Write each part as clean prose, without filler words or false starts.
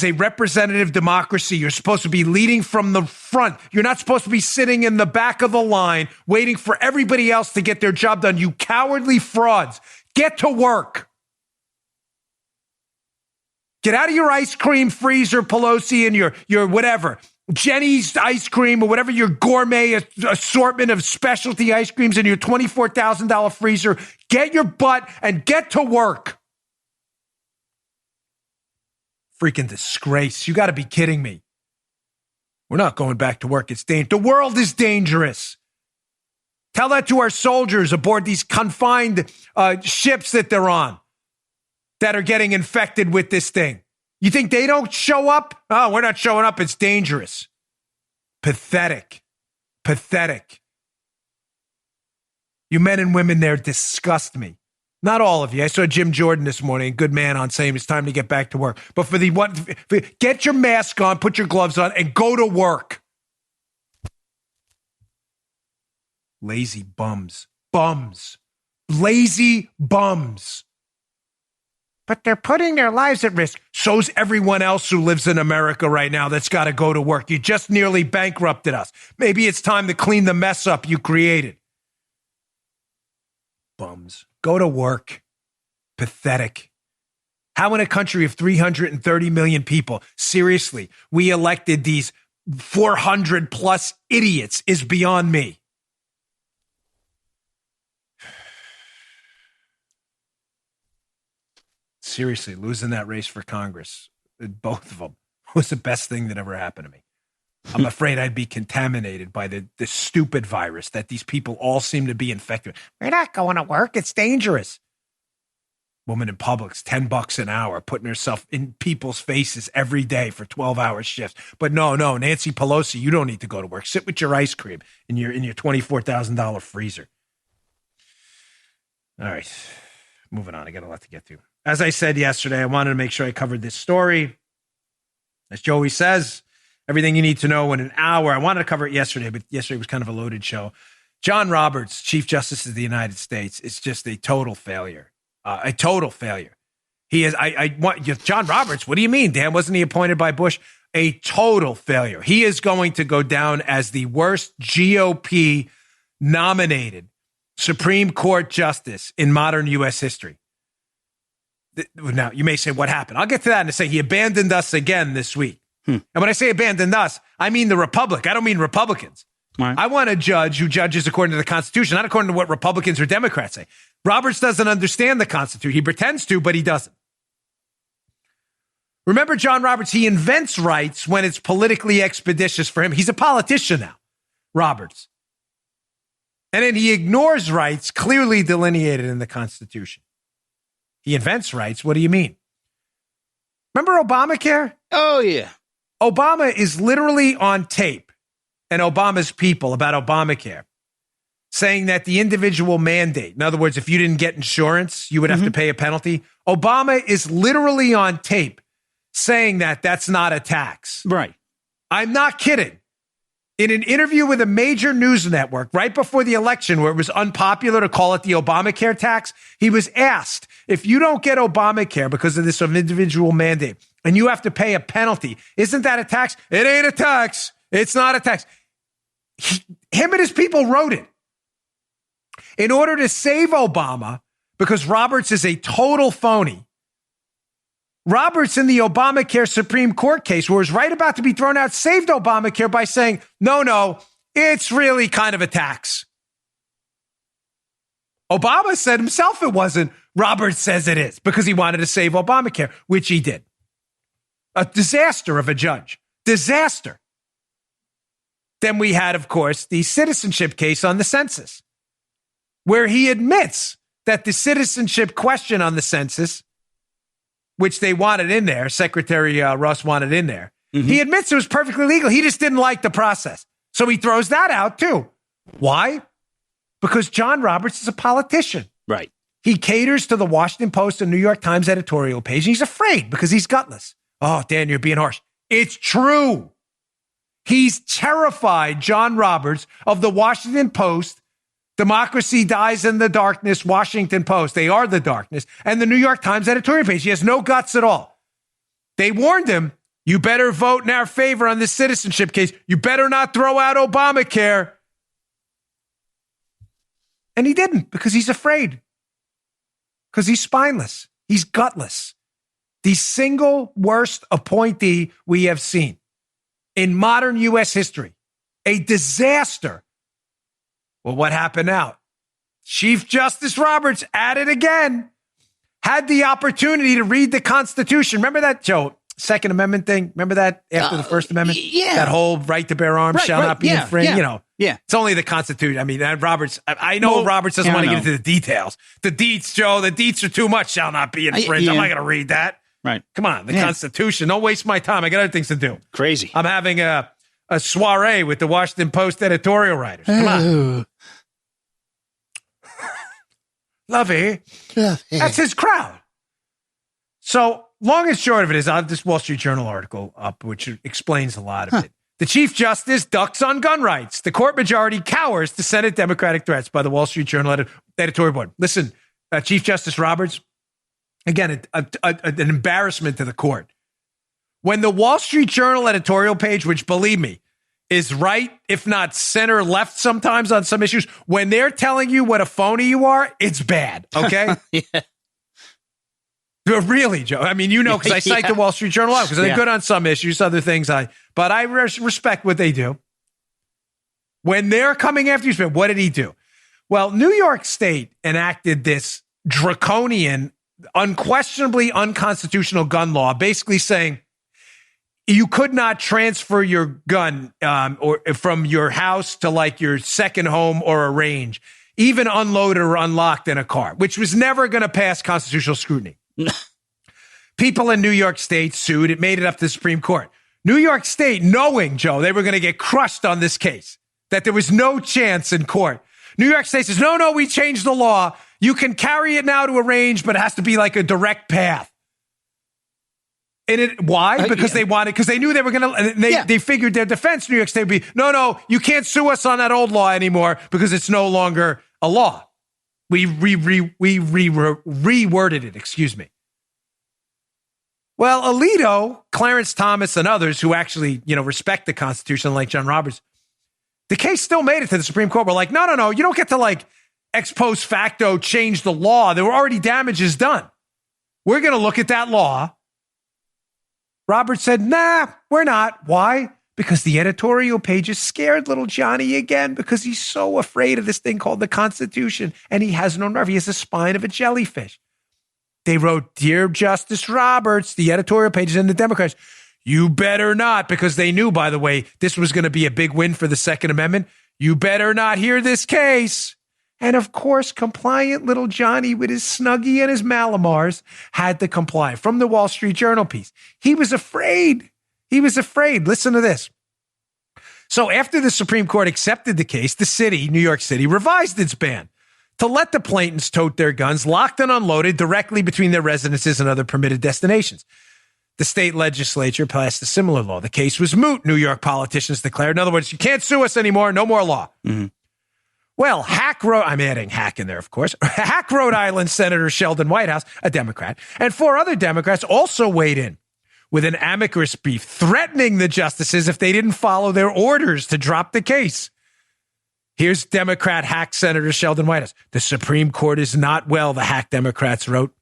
a representative democracy. You're supposed to be leading from the front. You're not supposed to be sitting in the back of the line waiting for everybody else to get their job done. You cowardly frauds. Get to work. Get out of your ice cream freezer, Pelosi, and your whatever, Jenny's ice cream or whatever, your gourmet assortment of specialty ice creams in your $24,000 freezer. Get your butt and get to work. Freaking disgrace. You got to be kidding me. We're not going back to work. It's dangerous. The world is dangerous. Tell that to our soldiers aboard these confined ships that they're on that are getting infected with this thing. You think they don't show up? Oh, we're not showing up. It's dangerous. Pathetic. Pathetic. You men and women there disgust me. Not all of you. I saw Jim Jordan this morning, good man, on saying it's time to get back to work. But for the one, get your mask on, put your gloves on, and go to work. Lazy bums. Bums. Lazy bums. But they're putting their lives at risk. So's everyone else who lives in America right now that's got to go to work. You just nearly bankrupted us. Maybe it's time to clean the mess up you created. Bums. Go to work. Pathetic. How in a country of 330 million people, seriously, we elected these 400 plus idiots is beyond me. Seriously, losing that race for Congress, both of them, was the best thing that ever happened to me. I'm afraid I'd be contaminated by the stupid virus that these people all seem to be infected. We're not going to work. It's dangerous. Woman in Publix, $10 an hour, putting herself in people's faces every day for 12-hour shifts. But no, Nancy Pelosi, you don't need to go to work. Sit with your ice cream in your $24,000 freezer. All right, moving on. I got a lot to get to. As I said yesterday, I wanted to make sure I covered this story. As Joey says, everything you need to know in an hour. I wanted to cover it yesterday, but yesterday was kind of a loaded show. John Roberts, Chief Justice of the United States, is just a total failure. A total failure. He is. I want John Roberts. What do you mean, Dan? Wasn't he appointed by Bush? A total failure. He is going to go down as the worst GOP nominated Supreme Court justice in modern U.S. history. Now, you may say, what happened? I'll get to that in a second. He abandoned us again this week. And when I say abandoned us, I mean the Republic. I don't mean Republicans. Right. I want a judge who judges according to the Constitution, not according to what Republicans or Democrats say. Roberts doesn't understand the Constitution. He pretends to, but he doesn't. Remember John Roberts, he invents rights when it's politically expeditious for him. He's a politician now, Roberts. And then he ignores rights clearly delineated in the Constitution. He invents rights. What do you mean? Remember Obamacare? Oh, yeah. Obama is literally on tape, and Obama's people about Obamacare, saying that the individual mandate, in other words, if you didn't get insurance, you would have to pay a penalty. Obama is literally on tape saying that that's not a tax. Right. I'm not kidding. In an interview with a major news network right before the election, where it was unpopular to call it the Obamacare tax, he was asked, if you don't get Obamacare because of this individual mandate and you have to pay a penalty, isn't that a tax? It ain't a tax. It's not a tax. Him and his people wrote it. In order to save Obama, because Roberts is a total phony, Roberts in the Obamacare Supreme Court case, where it was right about to be thrown out, saved Obamacare by saying, no, it's really kind of a tax. Obama said himself it wasn't. Roberts says it is because he wanted to save Obamacare, which he did. A disaster of a judge. Disaster. Then we had, of course, the citizenship case on the census, where he admits that the citizenship question on the census, which they wanted in there, Secretary Russ wanted in there, he admits it was perfectly legal. He just didn't like the process. So he throws that out too. Why? Because John Roberts is a politician. Right. He caters to the Washington Post and New York Times editorial page. And he's afraid because he's gutless. Oh, Dan, you're being harsh. It's true. He's terrified, John Roberts, of the Washington Post. Democracy dies in the darkness, Washington Post. They are the darkness. And the New York Times editorial page. He has no guts at all. They warned him, You better vote in our favor on this citizenship case. You better not throw out Obamacare. And he didn't because he's afraid. Because he's spineless. He's gutless. The single worst appointee we have seen in modern U.S. history. A disaster. Well, what happened now? Chief Justice Roberts at it again. Had the opportunity to read the Constitution. Remember that, Joe? Second Amendment thing. Remember that after the First Amendment? Yeah. That whole right to bear arms shall not be infringed. Yeah. It's only the Constitution. I mean, Roberts, I know Roberts doesn't want to get into the details. The deets, Joe, the deets are too much, shall not be infringed. I'm not going to read that. Right. Come on, the Constitution. Don't waste my time. I got other things to do. Crazy. I'm having a soiree with the Washington Post editorial writers. Come on. Lovey. That's his crowd. So, long and short of it is, I have this Wall Street Journal article up, which explains a lot of it. The Chief Justice ducks on gun rights. The court majority cowers to Senate Democratic threats by the Wall Street Journal editorial board. Listen, Chief Justice Roberts, again, an embarrassment to the court. When the Wall Street Journal editorial page, which believe me, is right, if not center left sometimes on some issues, when they're telling you what a phony you are, it's bad, okay? Yeah. Really, Joe. I mean, because I cite the Wall Street Journal out because they're good on some issues, other things but I respect what they do. When they're coming after you, what did he do? Well, New York State enacted this draconian, unquestionably unconstitutional gun law, basically saying you could not transfer your gun or from your house to like your second home or a range, even unloaded or unlocked in a car, which was never going to pass constitutional scrutiny. People in New York State sued. It made it up to the Supreme Court. New York State, knowing, Joe, they were going to get crushed on this case, that there was no chance in court. New York State says, no, we changed the law. You can carry it now to a range, but it has to be like a direct path. And why? Because they knew they were going to, they figured their defense, New York State would be, no, you can't sue us on that old law anymore because it's no longer a law. We reworded it, excuse me. Well, Alito, Clarence Thomas, and others who actually, respect the Constitution, like John Roberts, the case still made it to the Supreme Court. We're like, no, you don't get to ex post facto change the law. There were already damages done. We're going to look at that law. Roberts said, nah, we're not. Why? Because the editorial pages scared little Johnny again because he's so afraid of this thing called the Constitution, and he has no nerve. He has the spine of a jellyfish. They wrote, Dear Justice Roberts, the editorial pages and the Democrats, you better not, because they knew, by the way, this was going to be a big win for the Second Amendment. You better not hear this case. And of course, compliant little Johnny with his Snuggie and his Malamars had to comply. From the Wall Street Journal piece, he was afraid. Listen to this. So after the Supreme Court accepted the case, the city, New York City, revised its ban to let the plaintiffs tote their guns locked and unloaded directly between their residences and other permitted destinations. The state legislature passed a similar law. The case was moot, New York politicians declared. In other words, you can't sue us anymore. No more law. Mm-hmm. Well, I'm adding Hack in there, of course. Hack, Rhode Island Senator Sheldon Whitehouse, a Democrat, and 4 other Democrats also weighed in with an amicus brief threatening the justices if they didn't follow their orders to drop the case. Here's Democrat Hack Senator Sheldon Whitehouse. The Supreme Court is not well, the Hack Democrats wrote.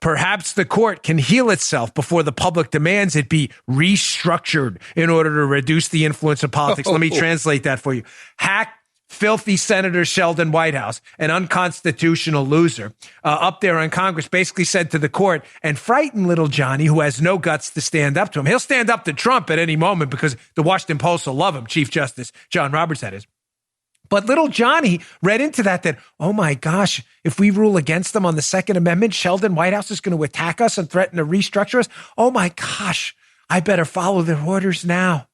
Perhaps the court can heal itself before the public demands it be restructured in order to reduce the influence of politics. Let me translate that for you. Hack, filthy Senator Sheldon Whitehouse, an unconstitutional loser, up there on Congress, basically said to the court, and frightened little Johnny, who has no guts to stand up to him. He'll stand up to Trump at any moment because the Washington Post will love him, Chief Justice John Roberts, that is. But little Johnny read into that, oh my gosh, if we rule against them on the Second Amendment, Sheldon Whitehouse is going to attack us and threaten to restructure us. Oh my gosh, I better follow their orders now.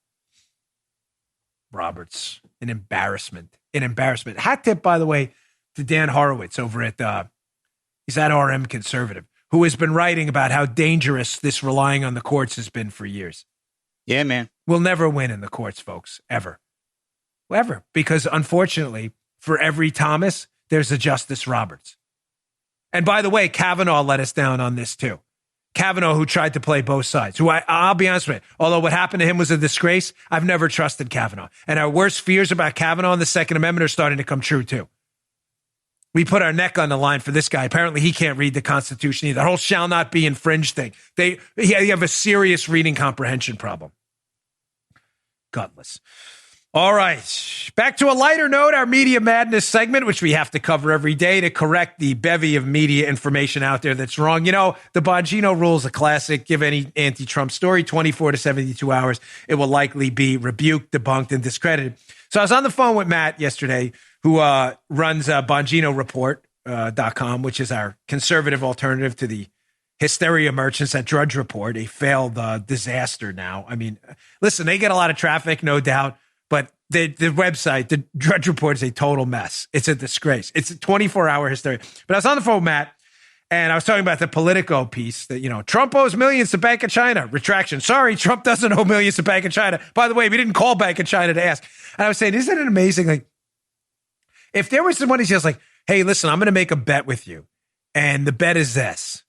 Roberts, an embarrassment. Hat tip, by the way, to Dan Horowitz over at, he's at RM Conservative, who has been writing about how dangerous this relying on the courts has been for years. Yeah, man. We'll never win in the courts, folks, ever. Ever. Because unfortunately, for every Thomas, there's a Justice Roberts. And by the way, Kavanaugh let us down on this too. Kavanaugh, who tried to play both sides, who I'll be honest with you, although what happened to him was a disgrace, I've never trusted Kavanaugh. And our worst fears about Kavanaugh and the Second Amendment are starting to come true, too. We put our neck on the line for this guy. Apparently, he can't read the Constitution either. The whole shall not be infringed thing. You have a serious reading comprehension problem. Gutless. All right. Back to a lighter note, our Media Madness segment, which we have to cover every day to correct the bevy of media information out there that's wrong. You know, the Bongino rule is a classic. Give any anti-Trump story 24 to 72 hours. It will likely be rebuked, debunked, and discredited. So I was on the phone with Matt yesterday, who runs BonginoReport.com, which is our conservative alternative to the hysteria merchants at Drudge Report, a failed disaster now. I mean, listen, they get a lot of traffic, no doubt. But the website, the Drudge Report, is a total mess. It's a disgrace. It's a 24-hour hysteria. But I was on the phone with Matt, and I was talking about the Politico piece that, you know, Trump owes millions to Bank of China. Retraction. Sorry, Trump doesn't owe millions to Bank of China. By the way, we didn't call Bank of China to ask. And I was saying, isn't it amazing? Like, if there was someone who's just like, hey, listen, I'm going to make a bet with you, and the bet is this.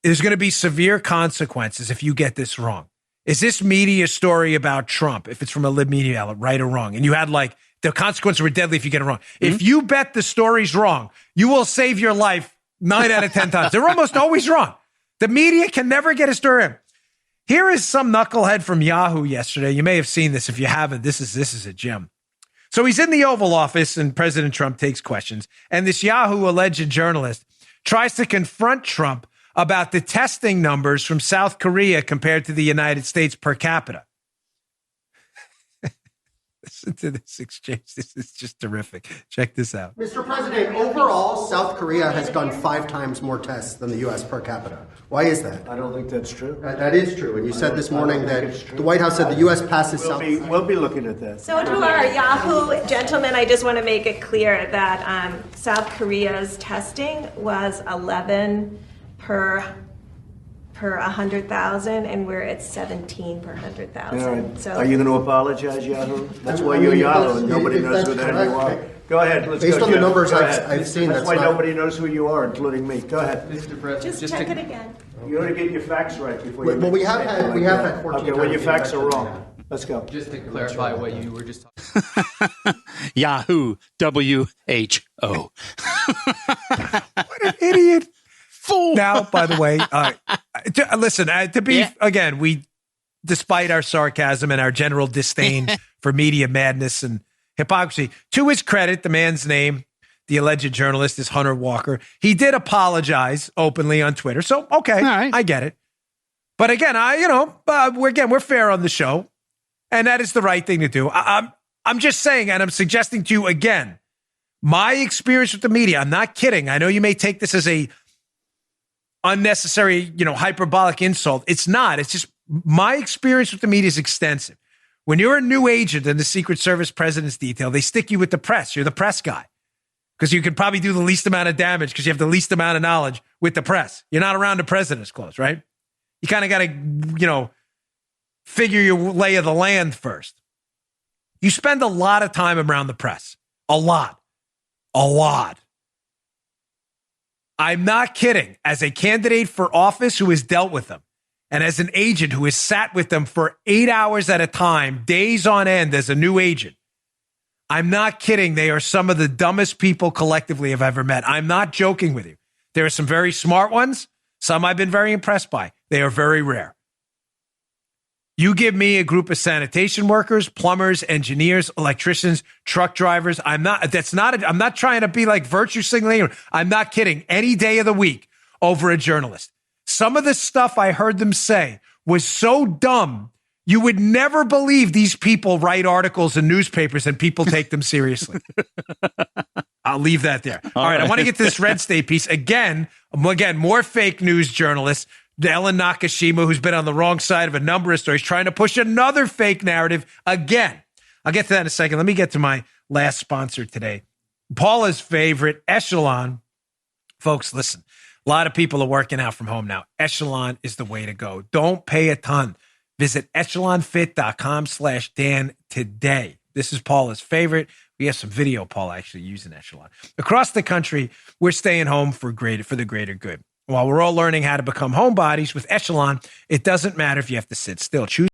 There's going to be severe consequences if you get this wrong. Is this media story about Trump, if it's from a lib media outlet, right or wrong? And you had like, the consequences were deadly if you get it wrong. Mm-hmm. If you bet the story's wrong, you will save your life 9 out of 10 times. They're almost always wrong. The media can never get a story in. Here is some knucklehead from Yahoo yesterday. You may have seen this. If you haven't, this is a gem. So he's in the Oval Office and President Trump takes questions. And this Yahoo alleged journalist tries to confront Trump about the testing numbers from South Korea compared to the United States per capita. Listen to this exchange. This is just terrific. Check this out. Mr. President, overall, South Korea has done 5 times more tests than the U.S. per capita. Why is that? I don't think that's true. That is true. And you said this morning that the White House said the U.S. passes South Korea. We'll be looking at that. So to our Yahoo gentlemen, I just want to make it clear that South Korea's testing was 11 per 100,000, and we're at 17 per 100,000. Right. So, are you going to apologize, Yahoo? That's why you're Yahoo, and nobody knows who the hell you are. Go ahead. Let's Based go, on the Jim. numbers I've seen, that's why nobody knows who you are, including me. Go ahead. Mr. President, just check it again. You ought to get your facts right before you. Well, we have had 14 Okay, well, your facts are wrong. Let's go. just to clarify what you were just talking Yahoo, WHO. What an idiot. Fool. Now, by the way, listen, again, we, despite our sarcasm and our general disdain for media madness and hypocrisy, to his credit, the man's name, the alleged journalist, is Hunter Walker. He did apologize openly on Twitter. So, okay, right. I get it. But again, we're fair on the show, and that is the right thing to do. I'm just saying, and I'm suggesting to you again, my experience with the media, I'm not kidding. I know you may take this as a unnecessary, hyperbolic insult. It's not. It's just my experience with the media is extensive. When you're a new agent in the Secret Service President's detail, they stick you with the press. You're the press guy because you can probably do the least amount of damage because you have the least amount of knowledge with the press. You're not around the president's close, right? You kind of got to, figure your lay of the land first. You spend a lot of time around the press. A lot. I'm not kidding. As a candidate for office who has dealt with them, and as an agent who has sat with them for 8 hours at a time, days on end as a new agent, I'm not kidding. They are some of the dumbest people collectively I've ever met. I'm not joking with you. There are some very smart ones. Some I've been very impressed by. They are very rare. You give me a group of sanitation workers, plumbers, engineers, electricians, truck drivers. I'm not trying to be like virtue signaling. I'm not kidding. Any day of the week over a journalist. Some of the stuff I heard them say was so dumb. You would never believe these people write articles in newspapers and people take them seriously. I'll leave that there. All right. I want to get to this Red State piece again, more fake news journalists. Ellen Nakashima, who's been on the wrong side of a number of stories, trying to push another fake narrative again. I'll get to that in a second. Let me get to my last sponsor today. Paula's favorite, Echelon. Folks, listen, a lot of people are working out from home now. Echelon is the way to go. Don't pay a ton. Visit echelonfit.com/Dan today. This is Paula's favorite. We have some video, Paula, actually using Echelon. Across the country, we're staying home for the greater good. While we're all learning how to become homebodies with Echelon, it doesn't matter if you have to sit still. Choose